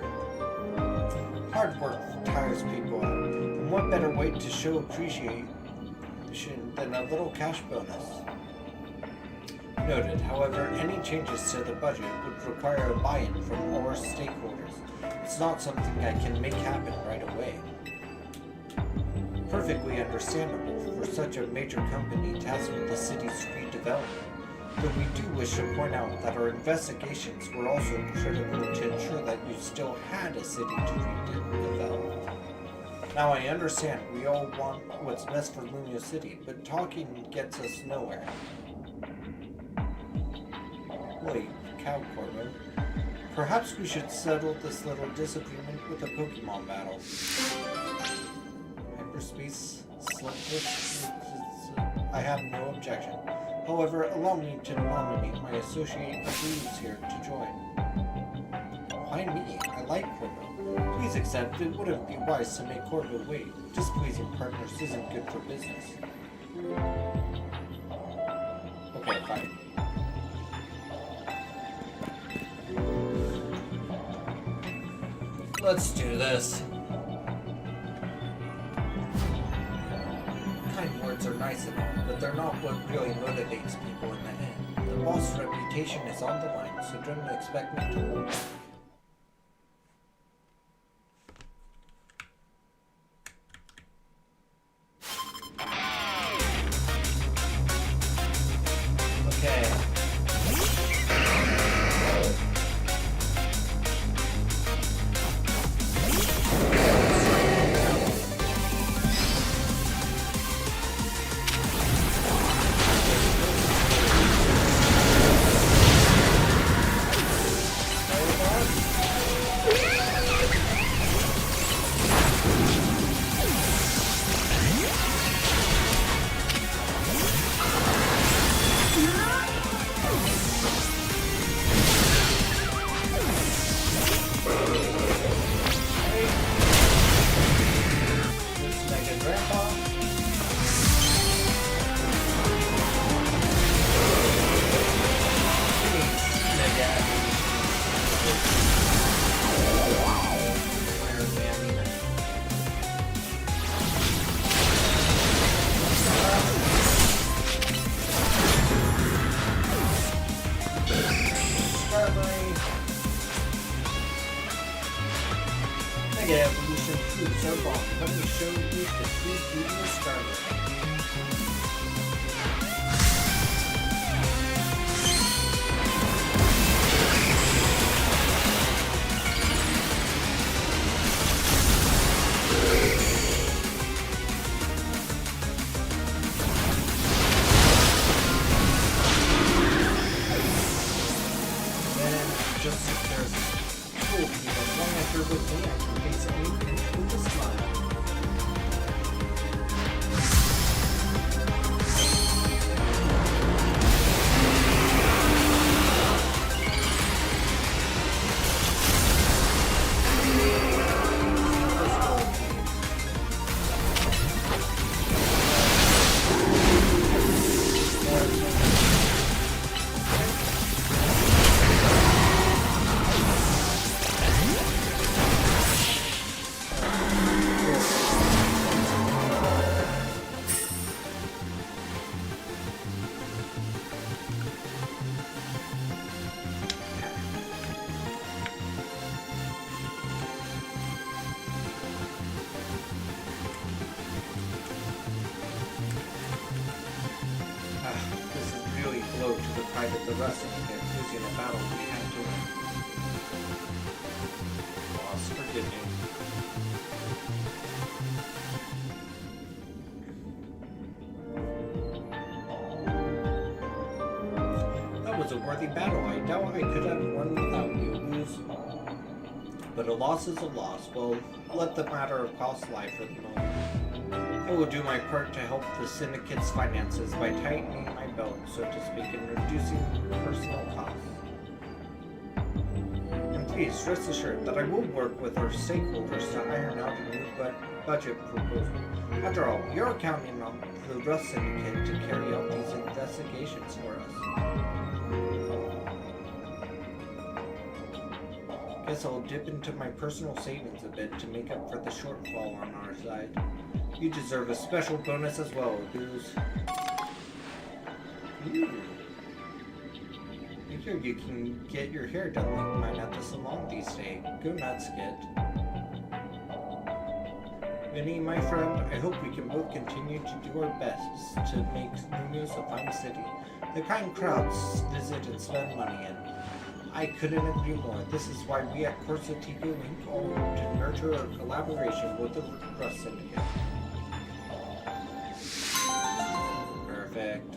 Hard work tires people out, and what better way to show appreciation than a little cash bonus? Noted, however, any changes to the budget would require a buy-in from all our stakeholders. It's not something I can make happen right away. Perfectly understandable for such a major company tasked with the city's redevelopment, but we do wish to point out that our investigations were also critical to ensure that you still had a city to redevelop. Now I understand we all want what's best for Lumio City, but talking gets us nowhere. Wait, Cow Corvo. Perhaps we should settle this little disagreement with a Pokemon battle. Hyperspace Slipfish? I have no objection. However, allow me to nominate my associate Blues here to join. Why me? I like Corvo. Please accept it wouldn't be wise to make Corvo wait. Displeasing partners isn't good for business. Okay, fine. Let's do this. Kind words are nice and all, but they're not what really motivates people in the end. The boss's reputation is on the line, so don't expect me to... show you the true beauty of Starlight. Just as there's hope, as long as you're with me, I can face any pinch with a smile. This is really blow to the pride of the wrestling pit, losing a battle we had to win. Boss, forgive me. That was a worthy battle. I doubt I could have won without you. But a loss is a loss. Well, let the matter of cost lie for the moment. I will do my part to help the syndicate's finances by tightening my belt, so to speak, and reducing personal costs. And please rest assured that I will work with our stakeholders to iron out a new budget proposal. After all, we are counting on the Rust Syndicate to carry out these investigations for us. Guess I'll dip into my personal savings a bit to make up for the shortfall on our side. You deserve a special bonus as well, Goose. Ooh. I hear you can get your hair done like mine at the salon these days. Go nuts, kid. Vinny, my friend, I hope we can both continue to do our best to make Nunos a fine city. The kind crowds visit and spend money in. I couldn't agree more. This is why we at Corso Tico Inc. all hope to nurture a collaboration with the Rust Syndicate. Perfect.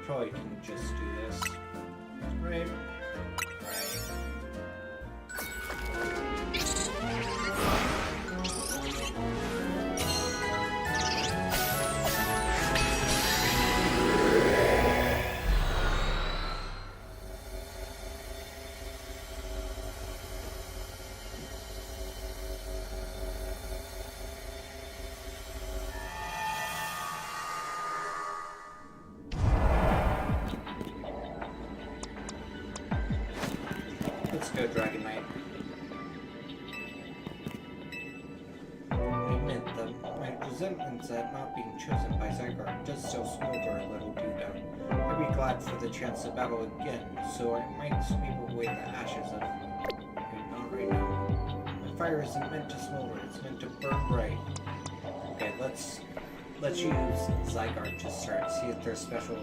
Probably can just do this. Right. Let's go, Dragon Knight. I admit that my resentments at not being chosen by Zygarde does still smolder a little deep down. I'd be glad for the chance to battle again, so I might sweep away the ashes of it. Not right now. The fire isn't meant to smolder, it's meant to burn bright. Okay, let's Let's use Zygarde to start, see if there's special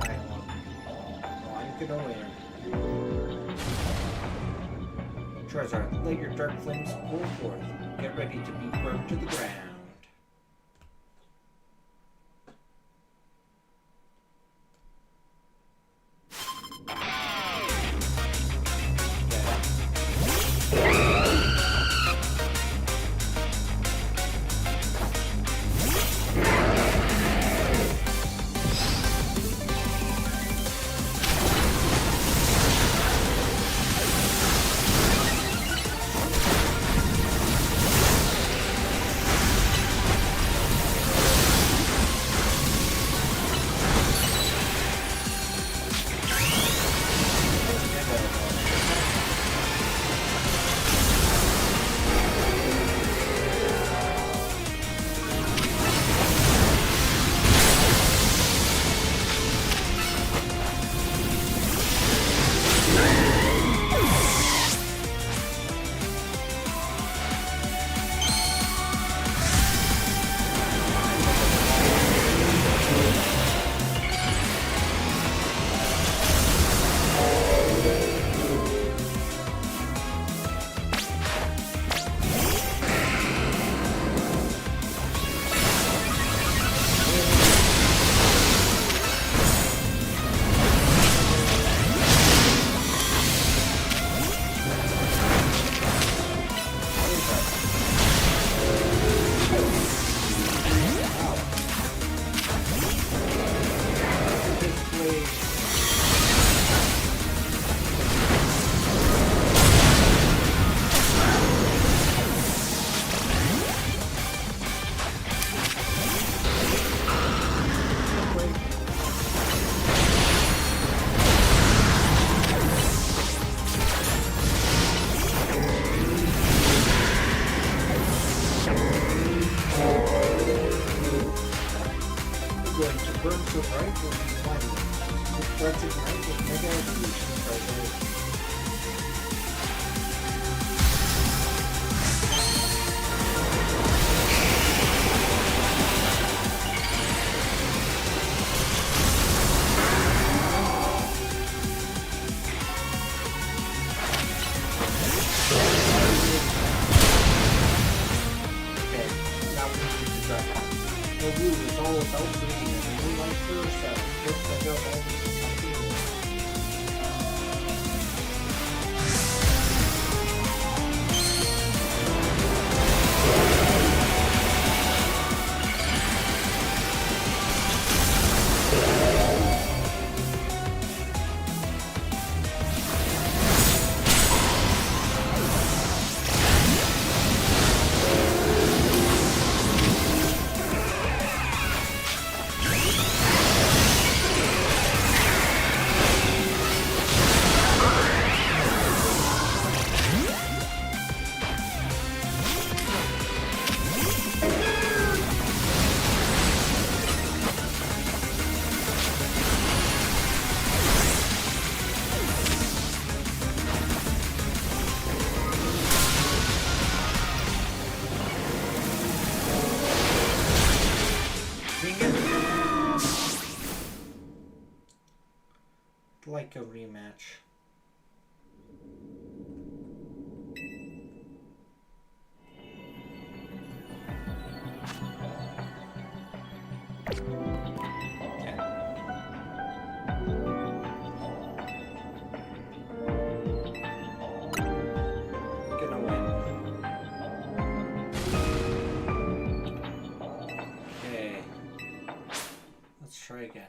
dialogue. Oh, I'm gonna win. Charizard, let your dark flames pour forth. Get ready to be burned to the ground. Like a rematch. Gonna win. Okay. Let's try again.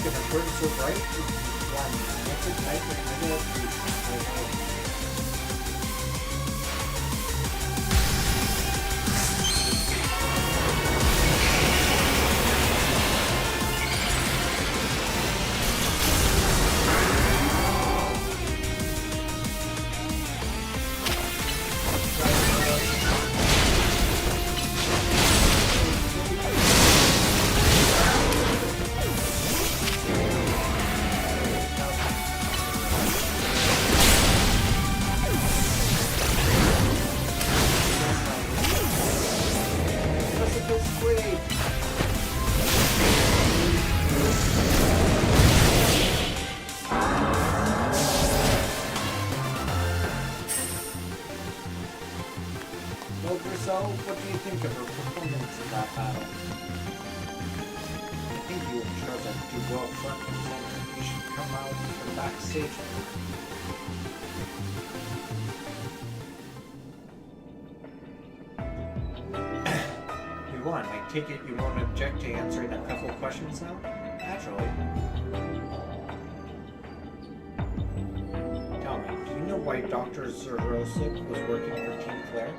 can burn so bright, one connected type of mega evolution. What do you think of her performance in that battle? I think you and Charlotte do well front and center. You should come out from backstage. You won. I take it you won't object to answering a couple questions now? Naturally. Tell me, do you know why Dr. Zerosik was working for Team Flare?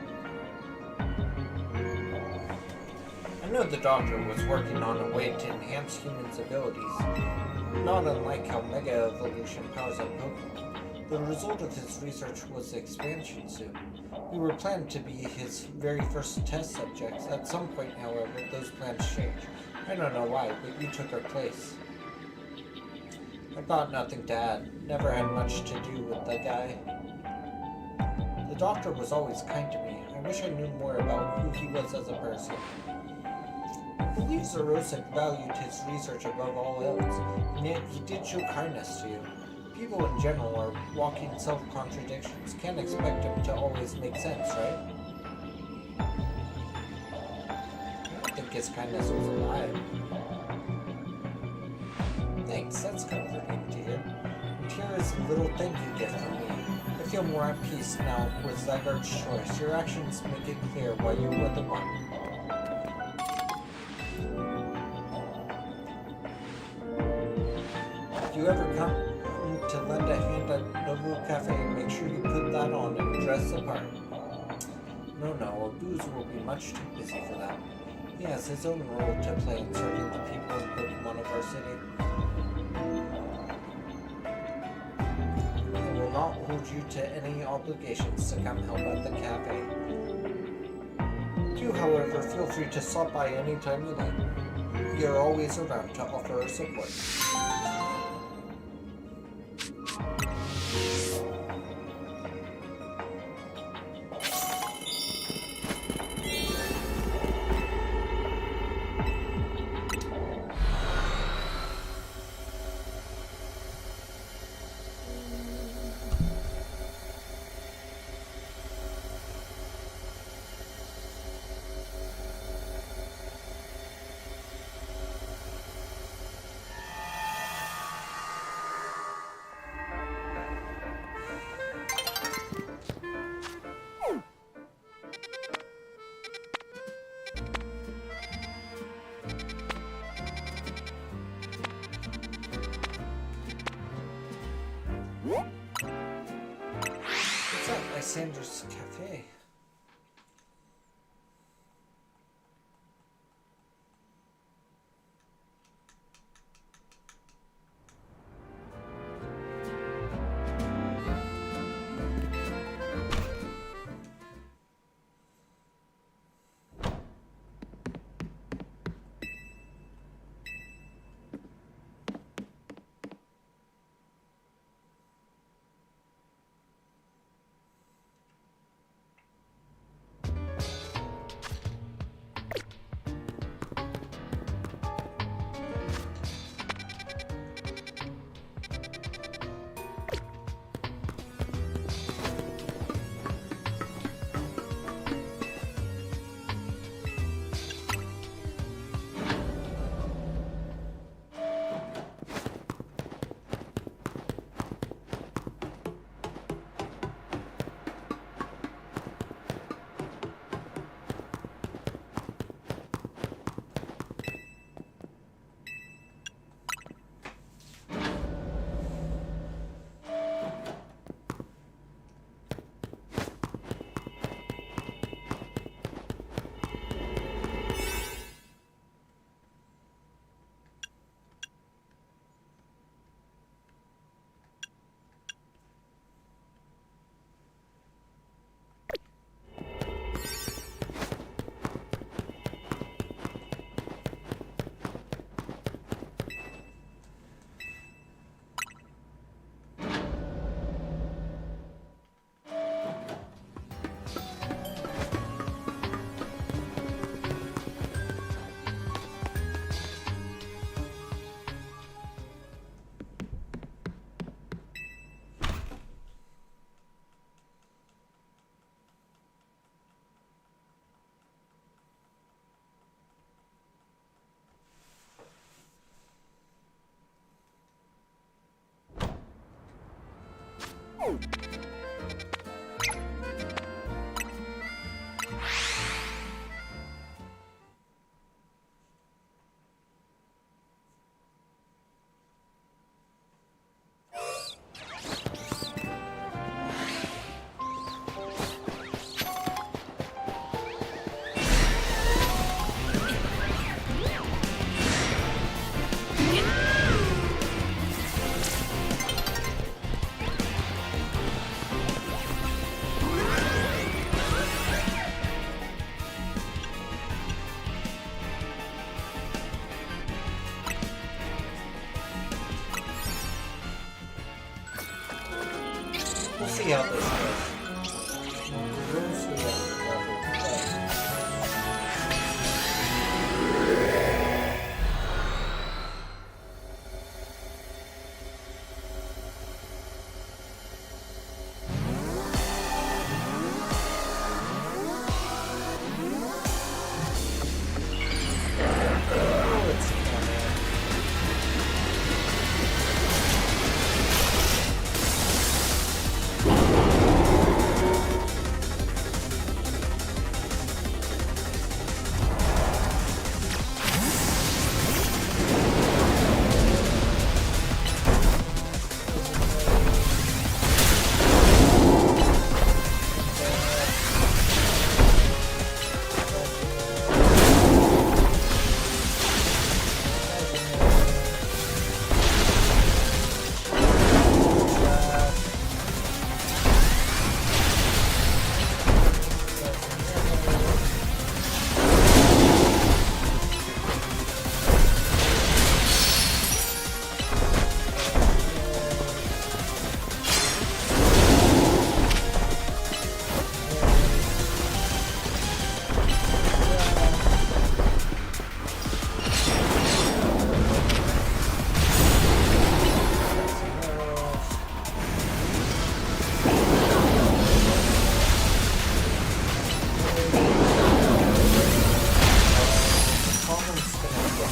I know the Doctor was working on a way to enhance humans' abilities, not unlike how Mega Evolution powers up Pokemon. The result of his research was the expansion suit. We were planned to be his very first test subjects. At some point, however, those plans changed. I don't know why, but you took our place. I've got nothing to add. Never had much to do with the guy. The Doctor was always kind to me. I wish I knew more about who he was as a person. I believe Zerosik valued his research above all else, and yet he did show kindness to you. People in general are walking self-contradictions. Can't expect him to always make sense, right? I don't think his kindness was a lie. Thanks, that's comforting to hear. And here is a little thank you gift from me. I feel more at peace now with Zygarde's choice. Your actions make it clear why you were the one. If you ever come to lend a hand at Nobu Cafe, make sure you put that on and dress the part. No, Abuz will be much too busy for that. He has his own role to play in serving the people and Pokemon of our city. I will not hold you to any obligations to come help at the cafe. Do, however, feel free to stop by anytime you like. We are always around to offer our support. What's up, Lysander's Cafe? We'll see how this goes. We'll see how it goes. Oh, it's coming.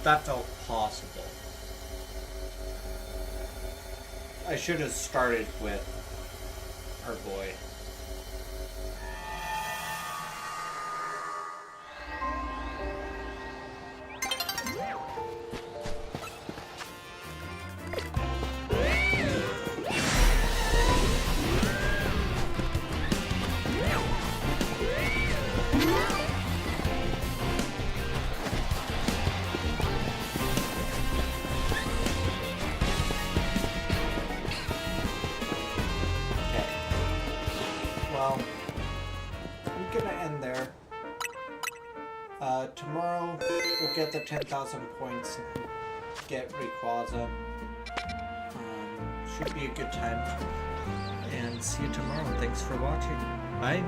That felt possible. I should have started with her boy. Well, I'm gonna end there. Tomorrow we'll get the 10,000 points and get Rayquaza. Should be a good time. And see you tomorrow. Thanks for watching. Bye.